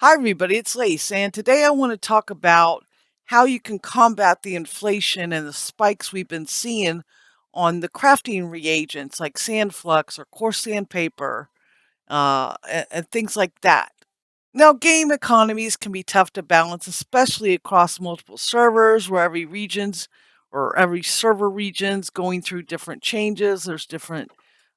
Hi, everybody. It's Lace, and today I want to talk about how you can combat the inflation and the spikes we've been seeing on the crafting reagents like sand flux or coarse sandpaper, and things like that. Now, game economies can be tough to balance, especially across multiple servers where every server region's going through different changes. There's different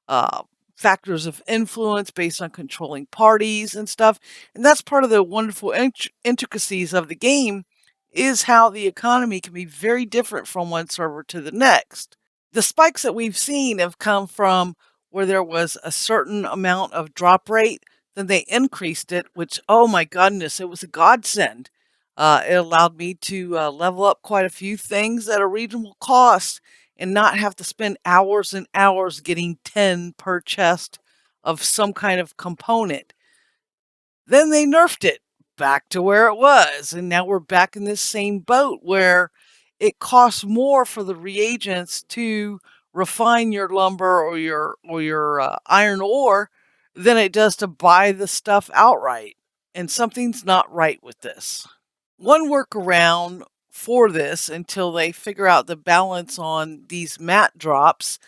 uh, factors of influence based on controlling parties and stuff. And that's part of the wonderful intricacies of the game is how the economy can be very different from one server to the next. The spikes that we've seen have come from where there was a certain amount of drop rate, then they increased it, which, oh my goodness, it was a godsend. It allowed me to level up quite a few things at a reasonable cost and not have to spend hours and hours getting 10 per chest of some kind of component. Then they nerfed it back to where it was, and now we're back in this same boat where it costs more for the reagents to refine your lumber or your iron ore than it does to buy the stuff outright. And something's not right with this. One workaround for this until they figure out the balance on these mat drops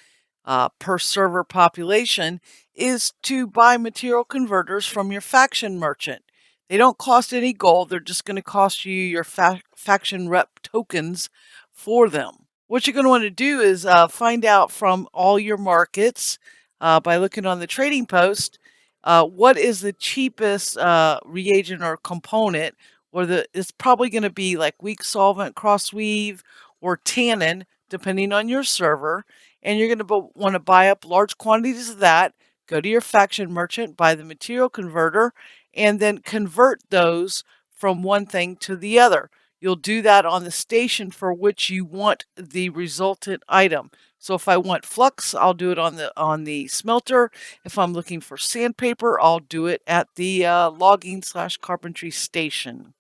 per server population is to buy material converters from your faction merchant. They don't cost any gold, they're just going to cost you your faction rep tokens for them. What you're going to want to do is find out from all your markets by looking on the trading post what is the cheapest reagent or component, it's probably going to be like weak solvent, crossweave, or tannin, depending on your server, and you're going to want to buy up large quantities of that, go to your faction merchant, buy the material converter, and then convert those from one thing to the other. You'll do that on the station for which you want the resultant item. So if I want flux, I'll do it on the smelter. If I'm looking for sandpaper, I'll do it at the logging/carpentry station.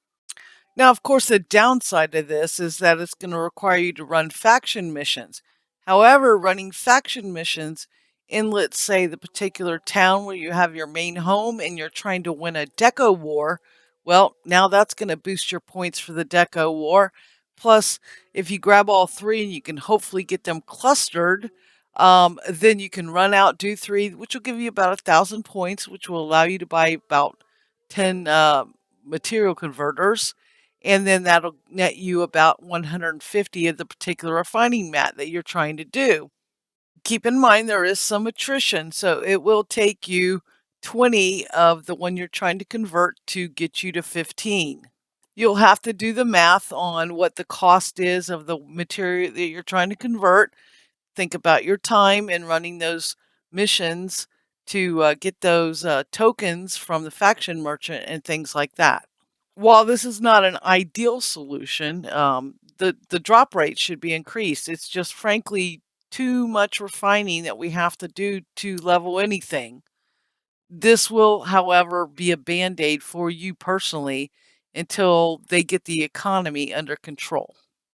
Now, of course, the downside of this is that it's going to require you to run faction missions. However, running faction missions in, let's say, the particular town where you have your main home and you're trying to win a deco war, well, now that's going to boost your points for the deco war. Plus, if you grab all three and you can hopefully get them clustered, then you can run out, do three, which will give you about 1,000 points, which will allow you to buy about 10 material converters, and then that'll net you about 150 of the particular refining mat that you're trying to do. Keep in mind there is some attrition, so it will take you 20 of the one you're trying to convert to get you to 15. You'll have to do the math on what the cost is of the material that you're trying to convert. Think about your time in running those missions to get those tokens from the faction merchant and things like that. While this is not an ideal solution, the drop rate should be increased. It's just frankly too much refining that we have to do to level anything. This will, however, be a band-aid for you personally until they get the economy under control.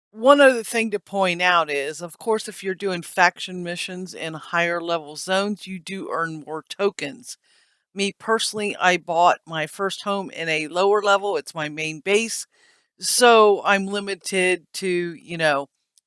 One other thing to point out is, of course, if you're doing faction missions in higher level zones, you do earn more tokens. Me personally, I bought my first home in a lower level. It's my main base. So I'm limited to,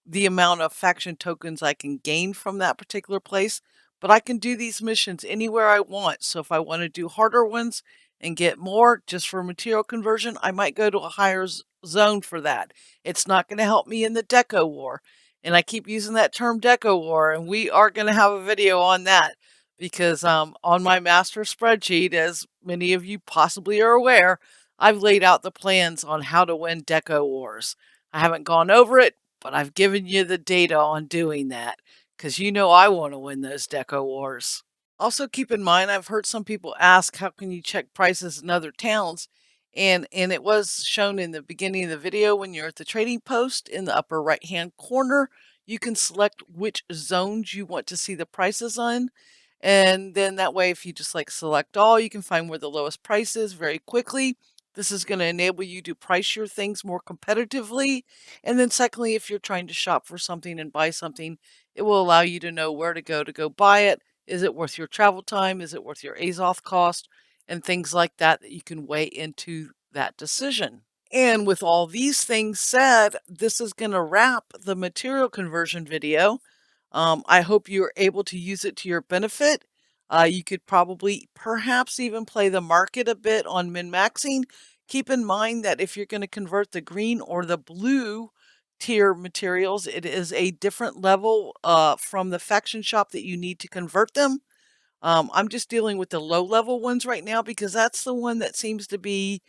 the amount of faction tokens I can gain from that particular place. But I can do these missions anywhere I want. So if I want to do harder ones and get more just for material conversion, I might go to a higher zone for that. It's not going to help me in the deco war. And I keep using that term deco war, and we are going to have a video on that because on my master spreadsheet, as many of you possibly are aware, I've laid out the plans on how to win deco wars. I haven't gone over it, but I've given you the data on doing that because you know I want to win those deco wars. Also keep in mind, I've heard some people ask, how can you check prices in other towns? And it was shown in the beginning of the video when you're at the trading post in the upper right hand corner. You can select which zones you want to see the prices on. And then that way, if you just like select all, you can find where the lowest price is very quickly. This is going to enable you to price your things more competitively. And then secondly, if you're trying to shop for something and buy something, it will allow you to know where to go buy it. Is it worth your travel time? Is it worth your Azoth cost? And things like that that you can weigh into that decision. And with all these things said, this is going to wrap the material conversion video. I hope you're able to use it to your benefit. You could probably perhaps even play the market a bit on min-maxing. Keep in mind that if you're going to convert the green or the blue tier materials, it is a different level from the faction shop that you need to convert them. I'm just dealing with the low level ones right now because that's the one that seems to be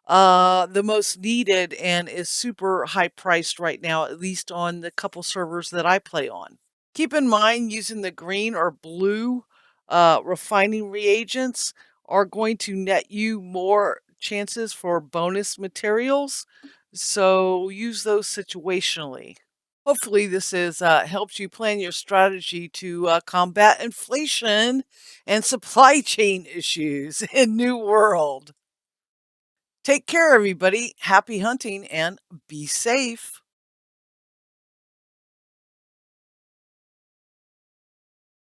the most needed and is super high priced right now, at least on the couple servers that I play on. Keep in mind using the green or blue refining reagents are going to net you more chances for bonus materials. So use those situationally. Hopefully, this has helped you plan your strategy to combat inflation and supply chain issues in New World. Take care, everybody. Happy hunting and be safe.